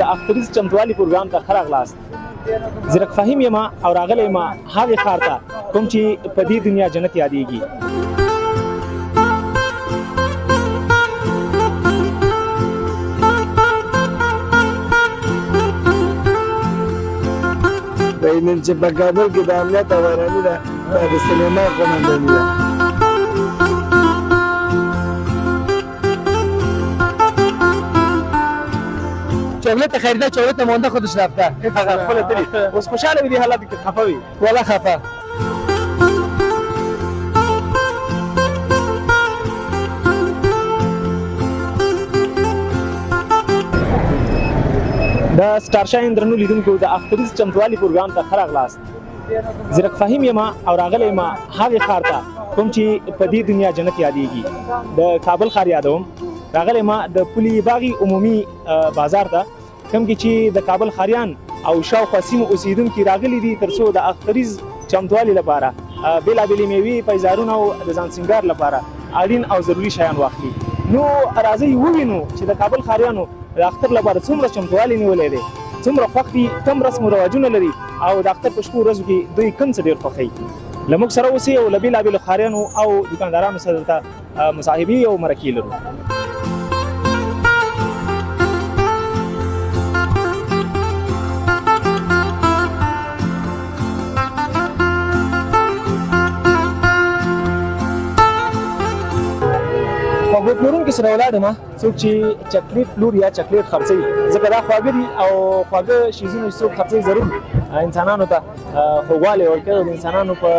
د اختریز چمتوالي پروګرام ته ښه راغلاست. زیرک فهیم یم او راغلی یم هغې ښار ته کوم چې په دې دنیا جنت یادیږي. نن چې په کابل کې د امنیت او ارامي ده د سلیمان قومنداني ده. چاکلیت خریده چاکلیت مانده خودش رفته. هغه خپله تلي اوس خوشحاله وي دې حالت کې خفه وي؟ والا خفه. د سټار شاهین درنو لیدونکو د اختریز چمتوالي پروګرام ته ښه راغلاست. زیرک فهیم یم او راغلی یم هغې ښار ته کوم چې په دې دنیا جنت یادیږي. د کابل ښار یادوم. راغلی یم د پولي باغي عمومي بازار ته کوم کې چې د کابل ښاریان او شاوخوا سیمو اوسیدونکي راغلي دي تر څو د اختریز چمتوالي لپاره بېلابېلې میوې پیزارونه او د ځان سینګار لپاره اړین او ضروري شیان واخلي. نو راځئ ووینو چې د کابل ښاریانو د اختر لپاره څومره چمتووالی نیولی دی، څومره خوښ دي، کوم رسم و رواجونه لري او د اختر په شپو ورځو کې دوی کوم څه ډېر خوښوي. له موږ سره اوسئ او له بېلابېلو ښاریانو او دوکاندارانو سره درته مصاحبې او مرکې لرو. خواږه پلورونکي سره ولاړ یم، څوک چې چاکلیټ پلور یا چاکلیټ خرڅوي، ځکه دا خواږه دي او خواږه شیزونه چې څوک خرڅوي ضرور انسانانو ته خوږوالی ورکوي او د انسانانو په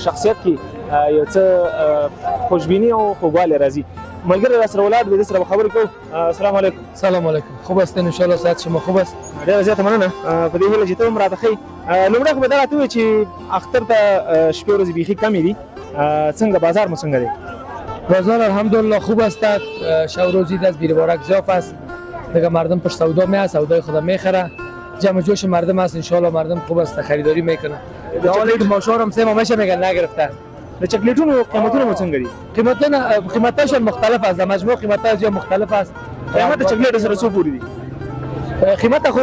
شخصیت کې یو څه خوشبیني او خوږوالی راځي. ملګری راسره ولاړ دی، د سره به خبرې کوو. السلام علیکم. سلام علیکم. خوب هستین؟ انشاءالله صحت شما خوب است. ډېره زیاته مننه په دې هیله چې ته هم راته ښیې. لومړی خو به دا راته ووایې چې اختر ته شپې ورځې بیخي کمې دي، څنګه بازار مو څنګه دی؟ بازار الحمدلله خوب است. شب روزی دست بیروارک ضعف است. دیگه مردم پشت سودا میاد، سودای خدا میخره. جمع جوش مردم است، ان شاء الله مردم خوب است، خریداری میکنه. حالا ماشور هم 3 ماه میشه میگن نگرفته. د چاکلیټونو قیمتونه مو څنګه دي؟ قیمتاش مختلف است، مجموع قیمتاش یا مختلف است. قیمت د چاکلیټ سره څو پورې دي؟ قیمت خو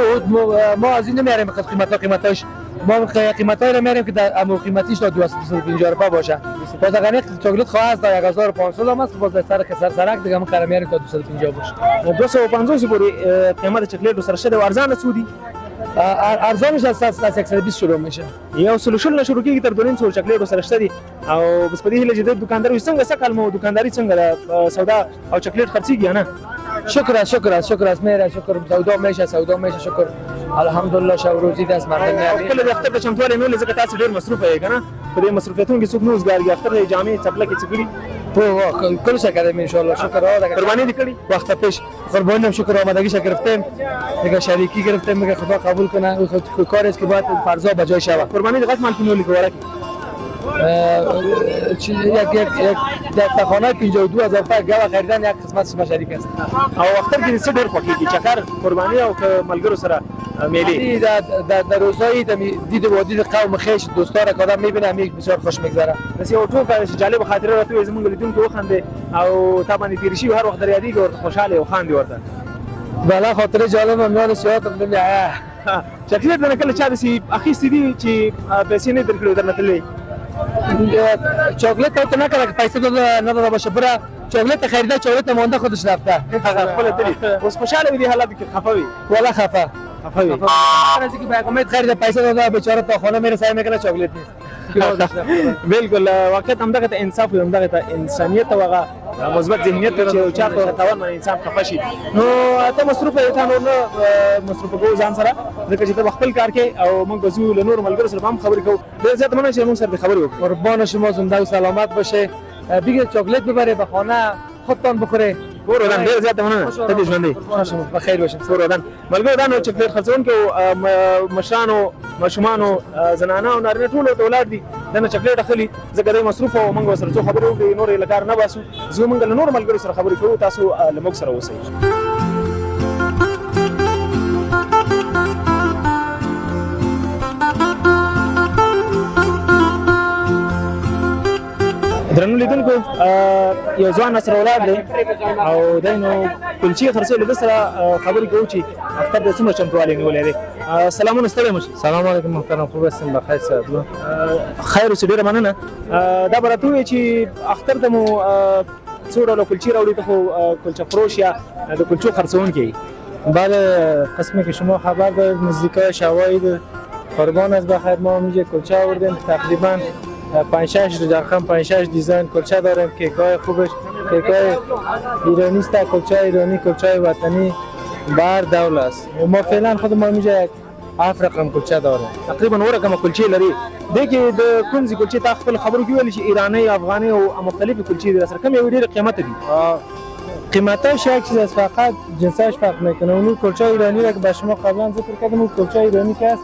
ما از این نمیاریم که قیمتاش ما قیمتایی رو میاریم که در امو قیمتیش تا 250 روپیه باشه. باز اگر چاکلیت خواه است تا 1500 هم است، باز سر سرک دیگه ما میاریم تا 250 باشه. 250 پورې قیمت چاکلیټ سره شته او ارزانه څو دي؟ ارزانش از 120 شروع میشه. یو سل شل نه شروع کیږي تر 250 چاکلیټ سره شته دي او بس په دې هیله چې د دکانداري څنګه سکل مو دکانداري څنګه سودا او چاکلیټ خرڅيږي نه؟ شکر است میره، شکر سودا میشه شکر الحمدلله. شب روزی دست مردم میاد. خپل د اختر د چمتوالي نو ځکه تاسو ډیر مصروف یې کنه، په دې مصروفیتونو کې څوک نو وزګارږي اختر د جامع چپلکې څګړي کلش کردیم ان شاء الله. شکر قربانی دکړي وقت پیش قربانیم. شکر آمادگیش گرفتیم دیگه، شریکی گرفتیم، میگه خدا قبول کنه. خود کاری است که باید فرضا به جای شود. قربانی دقت مال کنولی کواره یک تخانه 52000 تا گاو خریدن یک قسمتش ما شریک است. او اختر کې څه ډېر خوښیږي چکر قربانی او ملګرو سره میلې در روزهای دید وادی قوم خیش دوستان که آدم میبینه همیشه بسیار خوش میگذره. بس یو ټوکه جالب خاطره راته زمونږ لیدونکو وخندې او تا باندې تیر شي هر وخت در یادېږي ورته خوشاله او خاندي ورته. بله خاطره جالب هم یادش یادم نمیاد. چاکلیټ نه کله چا داسې اخیستې دي چې پیسې نه درکړي درنه تللی؟ چاکلیت تو نکرده که پیسه نداده باشه، برای چاکلیت خریده چاکلیت مانده خودش رفته. هغه خپل تلي اوس خوشاله وي دې حالت کې خفه وي؟ والا خفه وي. هر که به امید خریده پیسه داده بیچاره تا خانه میرسه میکنه چاکلیت نیست. بالکل واقعیت همدغه ته انصاف وي، همدغه ته انسانیت او هغه مثبت ذهنیت چې چا په تاوان باندې انسان خفه شي. نو ته مصروف یې، ته نور نه مصروف کوو ځان سره، ځکه چې ته په خپل کار کې او موږ به ځو له نورو ملګرو سره هم خبرې کوو. ډېر زیات مننه چې موږ سره خبرې وکړو. قربان شما، زنده و سلامت باشه. بگیر چاکلیت ببره به خانه خودتان بخوره. ورودن ډېر زیات مننه، ته دې ژوندی بخیر باشه. ورودن ملګرو دا نو چاکلیټ خرڅونکو مشرانو ماشومانو زنانه او نارینه ټول ته ولاړ دي دنه چاکلیټ اخلي، ځکه دوی مصروف او موږ سره څو خبرې وکړو نور یې له کار نه باسو. زه موږ له نورو ملګرو سره خبرې کوو، تاسو له موږ سره اوسئ. د درنو لیدونکو یو ځوان نصر اولاد دی او دی نو کلچې خرڅوي له ده سره خبرې کوو چې اختر د څومره چمتووالی نیولی دی. سلامونه ستړی مه شي. سلام علیکم محترم، خوب هستیم؟ بخیر صاحب. خیر اوسې، ډېره مننه. دا به راته ووایې چې اختر ته مو څو ډوله کلچې راوړي؟ ته خو کلچه فروش یا د کلچو خرڅوونکی. بله، قسمی که شما خبر دارید نزدیکای شواهد قربان از بخیر ما اینجا کلچه آوردیم. تقریبا 5-6 رقم 5-6 دیزاین کلچه داریم. کیک‌های خوبش کیک‌های ایرانی است، کلچه ایرانی، کلچه وطنی بر دول است. و ما فعلا خود ما اینجا یک 7 رقم کلچه داریم. تقریبا 9 رقم کلچې لري. دې کې د کوم ځای کلچې تا خپل خبرو کې ویلي چې ایراني، افغاني او مختلفې کلچې دي راسره؟ کوم یو ډېرې قیمته دي؟ قیمتاش یک چیز است، فقط جنسش فرق میکنه. اون کلچه ایرانی را که به شما قبلا ذکر کردم، اون کلچه ایرانی که است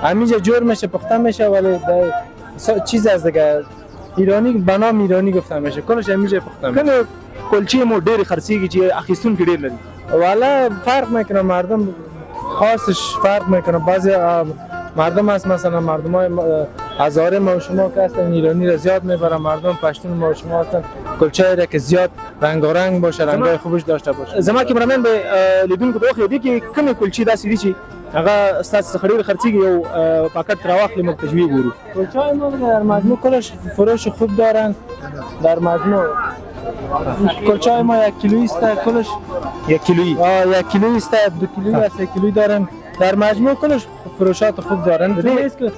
همینجا جور میشه، پخته میشه، ولی چیز از دیگه ایرانی به نام ایرانی گفته میشه، کلش همینجا پخته میشه. کوم کلچې مو ډېرې خرڅېږي چې اخیستونکي ډېر لري؟ والا فرق میکنه، مردم خاصش فرق میکنه. بعضی مردم هست مثلا مردم های هزاره ما و شما که هستن ایرانی را زیاد میبرن، مردم پشتون ما و شما هستن کلچه را که زیاد رنگارنگ باشه، رنگای خوبش داشته باشه. زما کیمرمن به لیدونکو ته وښیي دي کې کومې کلچې داسې دي چې هغه ستاسو څخه ډېرې خرڅېږي، یو پاکټ راواخلي موږ تجویه ګورو. کلچه ما در مجموع کلش فروش خوب دارن. در مجموع کلچه ما 1 کیلویی است، کلش 1 کیلویی. 1 کیلویی است، 2 کیلویی است، 3 کیلویی داریم. در مجموع کلش فروشات خوب دارن. دیگه است که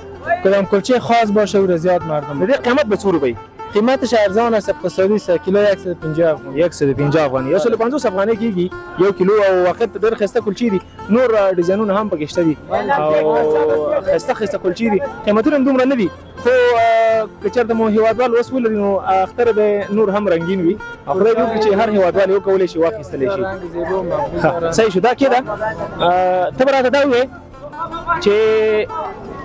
کدام کلچه خاص باشه او را زیاد مردم. دې قیمت به څو روپۍ؟ قیمتش ارزان است، اقتصادی است. کیلو 150 افغاني. 150 افغاني، 150 افغاني کېږي یو کیلو. او وخت ډېر ښایسته کلچې دي، نور ډیزاینونه هم پکې شته دي او ښایسته ښایسته کلچې دي. قیمتونه هم دومره نه دي، خو که چېرته مو هېوادوال اوس ولري نو اختر به نور هم رنګین وي او خدای دې وکړي چې هر هېوادوال یې وکولی شي واخیستلی شي. صحیح شو. دا کېده ته به راته دا ووایې چې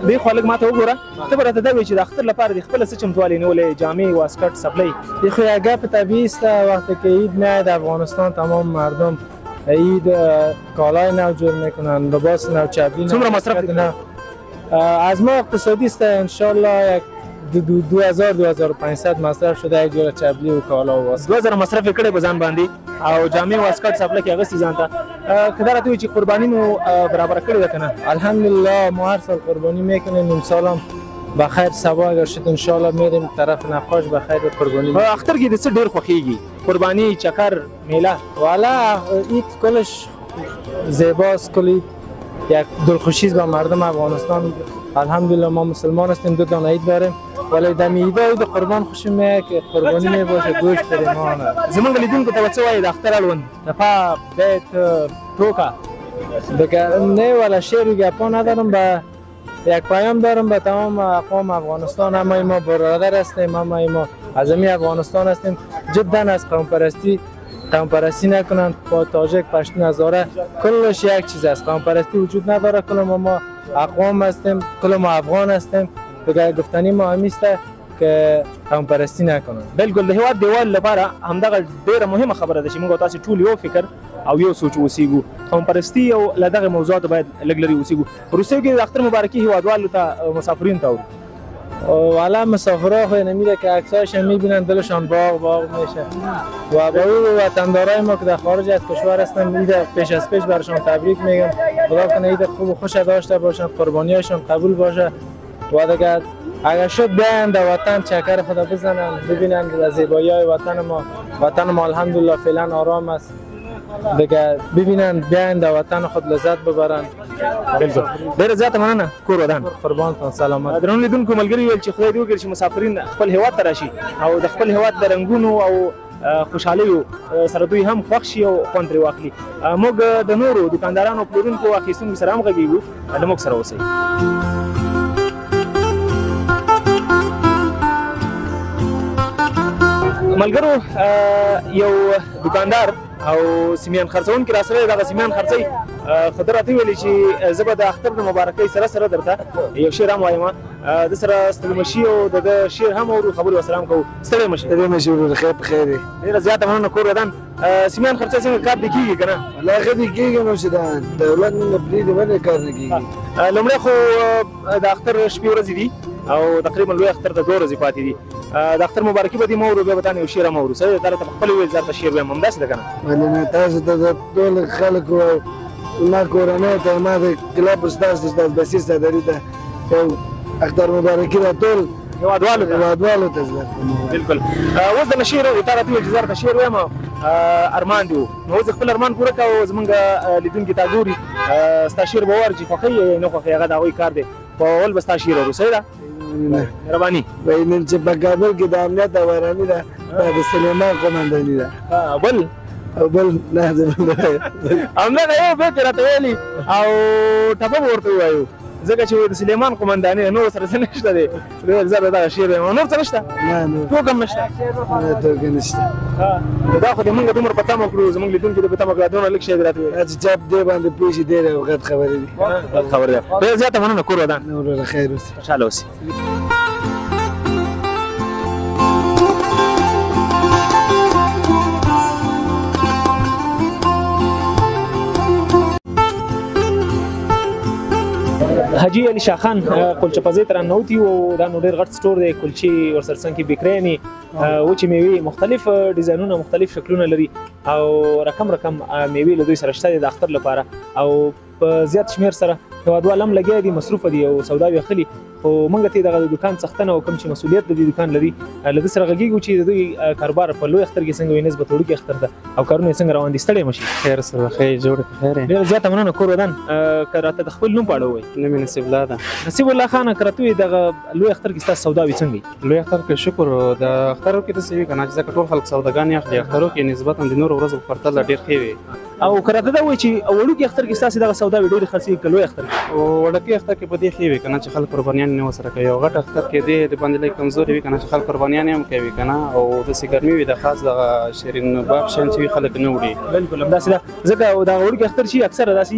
دې خوا لږ ماته وګوره، ته به راته دا وایې چې د اختر لپاره دې خپله څه چمتووالی نیولی؟ جامې، واسکټ، سپلی؟ یه خو یک گپ طبیعی است. وقتی که عید میاد افغانستان تمام مردم عید کالای نو جور میکنن، لباس نو، چپلی نو. څومره مصرف دي؟ از ما اقتصادی است. انشالله یک 2500 مصرف شده یک جور چپلی و کالا و واسکټ. 2000 مصرف یې کړی به ځان باندې او جامې، واسکټ، سپلی کې اغوستي ځان ته. که دا راته وایي چې قرباني مو برابره کړې ده که نه؟ الحمدلله ما هر سال قربانی میکنیم. امسال هم بخیر سبا اگر شد انشالله میریم طرف نقاش بخیر قربانی. اختر کې د څه ډېر خوښېږي؟ قربانی، چکر، میله؟ والا عید کلش زیباست. کل یک دلخوشی است به مردم افغانستان. الحمدلله ما مسلمان هستیم، 2 تا عید داریم، ولی در عید قربان خوشی میاد که قربانی میباشه، گوشت فریمان. زمونږ لیدونکو ته به څه وایي د اختر اړوند؟ دفعه بیت ټوکه دیگه نه، ولا شعر و گپا ندارم. به یک پیام دارم به تمام اقوام افغانستان. همه ما برادر هستیم، همه ما از همین افغانستان هستیم. جدا از قوم پرستی نکنند. با تاجک، پشتون، هزاره کلش یک چیز است. قوم پرستی وجود نداره. کل ما اقوام هستیم، کل ما افغان هستیم. دیگه گفتنی ما همیسته که قوم پرستی نکنند. بالکل. د هېواد دیوال لپاره همدغه ډېره مهمه خبره ده چې موږ تاسې ټول یو فکر او یو سوچ اوسېږو. قوم پرستي او له دغه موضوعاتو باید لږ لرې اوسېږو. په وروستیو کې د اختر مبارکي هېوادوالو ته، مسافرینو ته اورو؟ والا مسافرها خو نمیره که عکسایش هم میبینن دلشان باغ میشه. و با اون وطندارای ما که در خارج از کشور هستن عید پیش از پیش برشان تبریک میگم. خدا کنه عید خوب و خوش داشته باشن، قربانیاشون قبول باشه و دیگه اگر شد بیاین در وطن چکر خدا بزنن، ببینن زیبایی های وطن ما الحمدلله فعلا آرام است. دیگه ببینن بیاین در وطن خود لذت ببرن. بالکل. ډېره زیاته مننه. کور ودان. قربانتان سلامت. درنو لیدونکو ملګري ویل چې خدای دې وکړي چې مسافرین خپل هېواد ته راشي او د خپل هېواد د رنګونو او خوشحالیو سره دوی هم خوښ شي او خوند ترې واخلي. موږ د نورو دکاندارانو، پلورونکو، اخیستونکو سره هم غږېږو. له موږ سره اوسئ. ملګرو، یو دکاندار او سیمیان خرڅونکي راسره دغه سیمیان خرڅوي. خو ده راته ویلي چې زه به د اختر د مبارکۍ سره سره درته یو شعر هم وایم. د سره ستړي مه شي او د ده شعر هم اورو، خبرې ورسره هم کوو. ستړی مه شي. ستړی مه شي ورور، خیر په خیر یې. ډېره زیاته مننه. کور ودان. سیمیان خرڅوي څنګه کار دې کېږي که نه؟ والله ښه دې کېږي نو چې د دولت نه پرېږدي ولې کار نه کېږي. لومړی خو د اختر شپې ورځې دي او تقریبا لوی اختر ته 2 ورځې پاتې دي. د اختر مبارکي به دې مه ورو بیا به تا نه یو شعر هم اورو سړی تا راته پخپله وویل زه درته شعر وایم همداسې ده که نه ولې نه تاسو ته د ټولو خلکو او ما کورنۍ ته ما د کلب استاذ استاد بصیر صدري ته یو اختر مبارکي ده ټول هېوادوالو ته زده بلکل اوس د نه شعر تا راته وویل چې زه درته شعر وایم ارمان دی نو اوس خپل ارمان پوره کړه او زمونږ لیدونکي تا ګوري ستا شعر به ووایي چې خوښوي یا نه خوښوي هغه د هغوی کار دی خو اول به ستا شعر اورو صحیح ده مهرباني وایي نن چې په کابل کې د امنیت او ارامي ده دا د سلیمان قمنداني ده بل او بل نه همدغه یو بیت یې راته ویلي او ټپه به ورته ووایو ځکه چې د سلیمان قمنداني ده نور سره څه نشته دی ویل زه به دغه شعر وایم نور څه نشته نه نور ټوک هم نشته نه توګه نشته دا خو د مونږ دومره په تمه کړو زمونږ لیدونکي دې په تمه کړه دونه لږ شی دې راته وویل چې چا په دې باندې پوه شي ډېرې غټ خبرې دي خبر ده ډېر زیاته مننه کور ودان نو وروره خیر اوسې خوشحاله اوسې حاجي علي شاه خان کلچه پزې ته راننوتي او دا نو ډېر غټ سټور دی کلچې ورسره څنګ کې بیکرانې وچې میوې مختلف ډیزاینونه مختلف شکلونه لري او رقم میوې له دوی سره شته دي د اختر لپاره او په زیات شمېر سره هېوادوال هم لګیا دي مصروفه دي او سوداوې اخلي خو موږ ته دغه د دوکان څښتنه او کوم چې مسؤلیت د دې دوکان لري له ده سره غږېږو چې د دوی کاروبار په لوی اختر کې څنګه وي نسبت وړوکي اختر ده او کارونه یې څنګه روان دي ستړی مه شي خیر سره بخیر جوړ خیر ډېره زیاته مننه کور ودان که راته د خپل نوم په اړه ووایي نوم یې نصیب الله ده نصیب الله خان که راته ووایي دغه لوی اختر کې ستاسو سوداوې څنګه لوی اختر کې شکر د اخترو کې داسې وي که نه چې ځکه ټول خلک سوداګانې اخلي اخترو کې نسبتا د نورو ورځو په پرتله ډېر ښې وي او که راته دا ووایي چې وړوکي اختر کې ستاسې دغه سوداوې ډېرې خرڅېږي که لوی اختر کې او وړوکي اختر کې په دې ښې وي که نه چې خلک قربانیان نه ورسره کوي او غټ اختر کې دی د باندې لږ کمزوري وي که نه چې خلک قربانیان هم کوي که نه او داسې ګرمي وي د خاص دغه شیرین باب شیان چې وي خلک نه وړي بلکل همداسې ده ځکه دغه وړوکي اختر چې اکثره داسې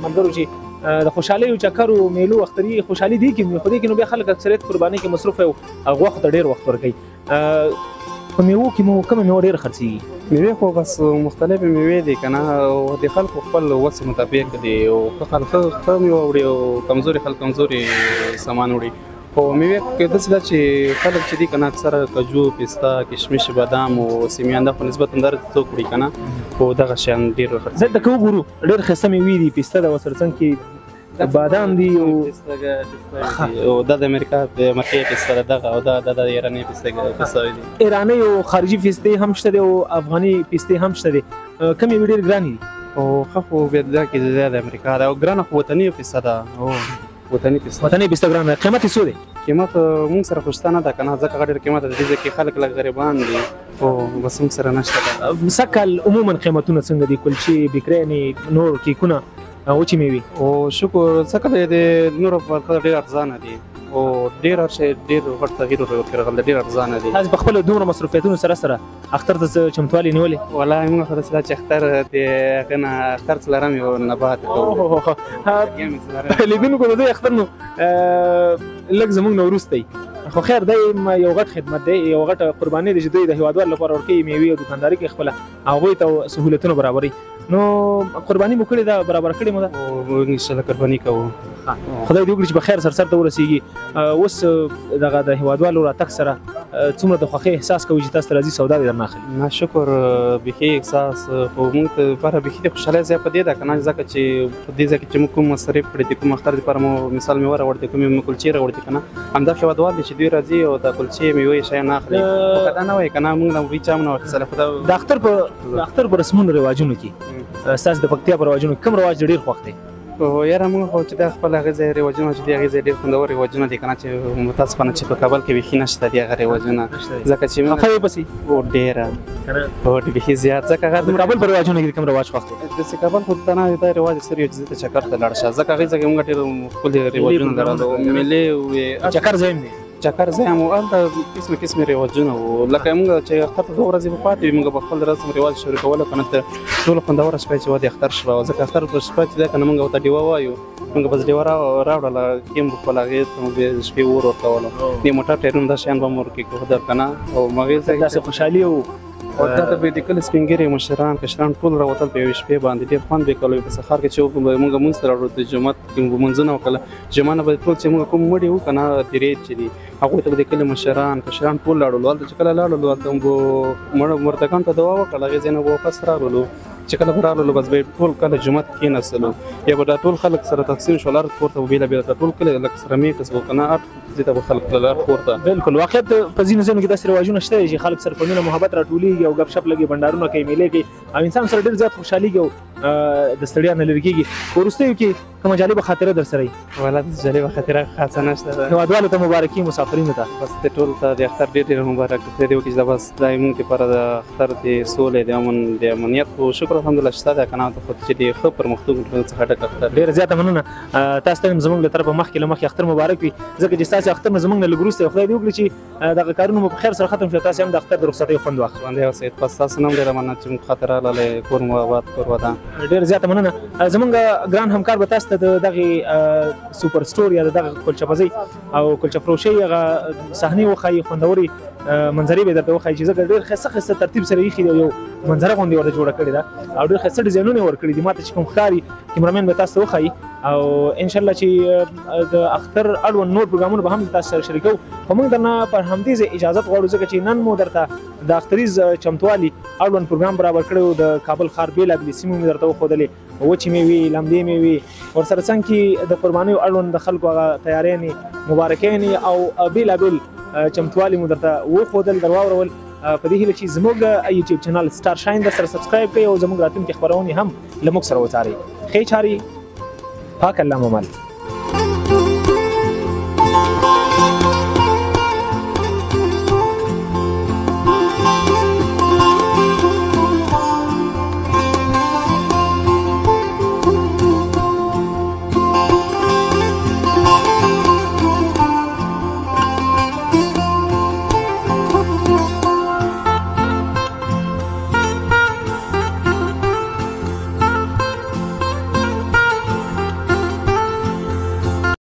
ملګرو چې د خوشحالیو چکرو میلو اختري خوشحالي دي کې خو دې کې نو بیا خلک اکثریت قربانۍ کې مصروف وي او وخت ته ډېر وخت ورکوي په میوو کې مو کومه میوه ډېره خرڅېږي میوې خو بس مختلفې میوې دي که نه او د خلکو خپل وس مطابق دي او ښه خلک ښه میوه وړي او کمزوري خلک کمزوري سامان وړي خو میوې کې داسې ده چې خلک چې دي که نه اکثره کجو پسته کشمش بادام او سیمیان دا خو نسبتا دا څوک وړي که نه خو دغه شیان ډېر خرڅېږي زه دلته که وګورو ډېر ښایسته میوې دي پسته ده ورسره څنګ کې بادام دي او دا د امریکا مرکزي پسته ده دغه او دا د ایراني پسته دي ایراني او خارجي پستې هم شته دي او افغاني پستې هم شته دي کومې میوې ډېرې ګرانې دي او ښه خو بیا دا کې د امریکا ده او ګرانه خو وطني پسته ده او وطني پسته پسته ګرانه قیمت یې څو دی قیمت موږ سره خو شته نه ده که نه ځکه ډېر قیمت د دې ځای کې خلک لږ غریبان دي خو بس موږ سره نشته ده سږ عموما قیمتونه څنګه دي کلچې بیکرانې نور کیکونه وچې میوې او شکر څنګه د نورو په پرتله ډېر ارزانه دي او ډېر هر شی ډېر غټ تغییر ورکړی راغلی ډېر ارزانه دي تاسو په خپله دومره مصروفیتونو سره اختر ته څه چمتووالی نیولې والله موږ خو داسې ده چې اختر د هغه نه اختر څلرم یو نبات کوو لیدونکو د دوی اختر نو لږ زموږ نه وروسته خو خیر دی یو غټ خدمت دی یو غټه قرباني ده چې دوی د هېوادوال لپاره ورکوي میوې او دوکانداري کوي خپله هغوی ته سهولتونه برابروي نو قرباني مو کړې ده برابره کړې مو ده او انشاءالله قرباني کوو خدای دې وکړي چې په خیر سر ته ورسېږي اوس دغه د هېوادوالو راتګ سره څومره د خوښۍ احساس کوي چې تاسو ته راځي سوداوې درنه اخلي نه شکر بیخي احساس خو موږ ته لپاره بیخي د خوشحالۍ ځای په دې ده که نه ځکه چې په دې ځای کې چې موږ کوم مصرف کړی دي کوم اختر دپاره مو مثال میوه راوړې دي کومې کلچې راوړې دي که نه همدا هېوادوال دي چې دوی راځي او د کلچې میوې شیان نه اخلي خو که دا نه وایي که نه موږ نه دوی چا هم نه واخیستله خو د اختر په رسمونو رواجونو کې ستاسو د پکتیا په رواجونو کې کوم رواج ډېر خوښ دی یاره موږ خو چې دا خپل هغې ځای رواجونه چې دي هغې ځای ډېر خوندور رواجونه دي که نه چې متاسفانه چې په کابل کې بیخي نشته دي هغه رواجونه ځکه چې خفه یې پسې او ډېره او بیخي زیات ځکه هغه د کابل په رواجونو کې کوم رواج خوښ دی داسې کابل خو ته نه دا رواج اکثر یو چې ته چکر ته لاړ شه ځکه هغې ځای کې موږ ډېر ښکلي رواجونه لرل مېلې چکر ځای هم دی چکر ځای هم و هلته قسمې رواجونه وو لکه موږ چې اختر ته 2 ورځې به پاتې وي موږ به خپل رسم رواج شریکوله که نه ته ټوله خوندوره شپه چې وه د اختر شپه وه ځکه اختر په شپه چې ده که نه موږ ورته ډیوه وایو موږ بس ډیوه راوړله کیم به خپل هغې ته مو بیا شپې اور ورکولو د موټر ټایرونه دا شیان به مو ورکړي که نه او هغې ځای داسې خوشحالي او او دا د کلي سپین ږیري مشران کشران ټول راوتل په یوې شپې باندې ډېر خوند به یې کولو په سهار کې چې موږ لمونځ ته راوړو د جومات کې مو لمونځونه وکړله جمعه نه به ټول چې موږ کوم مړي وو که نه تېرېد چې دي هغوی ته به د کلي مشران کشران ټول لاړلو هلته چې کله لاړلو هلته مو مردګانو ته دعا وکړله هغې ځای نه به واپس راغلو چې کله به راغلو بس به ټول کله جومات کېناستلو یا به دا ټول خلک سره تقسیم شول هر کور ته به بېلابېل ټول کلی لکه سره میکس وو که نه هر ځای ته به خلک تلل هر کور ته بالکل واقعیت په ځینو ځایونو کې داسې رواجونه شته دي چې خلک سره په مینه محبت راټولېږي او ګپ شپ لګي بنډارونه کوي میلې کوي او انسان سره ډېر زیات خوشحالېږي او د ستړیا نه لرې کېږي په وروستیو کې کومه جالبه خاطره در سره وي والا جالبه خاطره خاصه نشته هېوادوالو ته مبارکي مسافرینو ته بس د ټول ته د اختر ډېر ډېر مبارک دی دی وکړي چې بس دا موږ لپاره د اختر د سولې د امن د امنیت خو شکر الحمدلله شته دی که نه خو چې د ښه پرمختګ څخه ډک اختر ډېره زیاته مننه تاسو ته هم زموږ له طرفه مخکې له مخکې اختر مبارک وي ځکه چې ستاسې اختر نه زموږ نه لږ وروسته خدای دې وکړي چې دغه کارونه مو په خیر سره ختم شي تاسې هم د اختر د رخصتۍ خوند واخلئ باندې اوسئ بس تاسو نه هم ډېره مننه چې موږ خاطر راغلی کور مو آباد کور ودان ډېره زیاته مننه زموږ ګران همکار به تاسو ته د دغې سوپر سټور یا د دغه کلچه پزۍ او کلچه فروشۍ هغه صحنې وښایي خوندورې منظرې به درته وښایي چې ځکه ډېر ښایسته ښایسته ترتیب سره ایښي دي یو منظره غوندې ورته جوړه کړې ده او ډېر ښایسته ډیزاینونه یې ورکړي دي ما ته چې کوم ښکاري کیمرامین به تاسو ته وښایي او انشاءالله چې د اختر اړوند نور پروګرامونه به هم تاسو سره شریکوو خو موږ درنه پر همدې ځای اجازت غواړو ځکه چې نن مو درته د اختریز چمتووالي اړوند پروګرام برابر کړی د کابل ښار بېلابېلې سیمې مې درته وښودلې وچې مېوې لمدې مېوې ورسره څنګ کې د قربانیو اړوند د خلکو هغه تیاریانې مبارکیانې او بېلابېل چمتووالي مو درته وښودل در واورول په دې هیله چې زموږ یوټیوب چینل سټار شاین در سره سبسکرایب کړئ او زموږ راتلونکې خپرونې هم له موږ سره وڅارئ ښې چارې پاک الله مو مل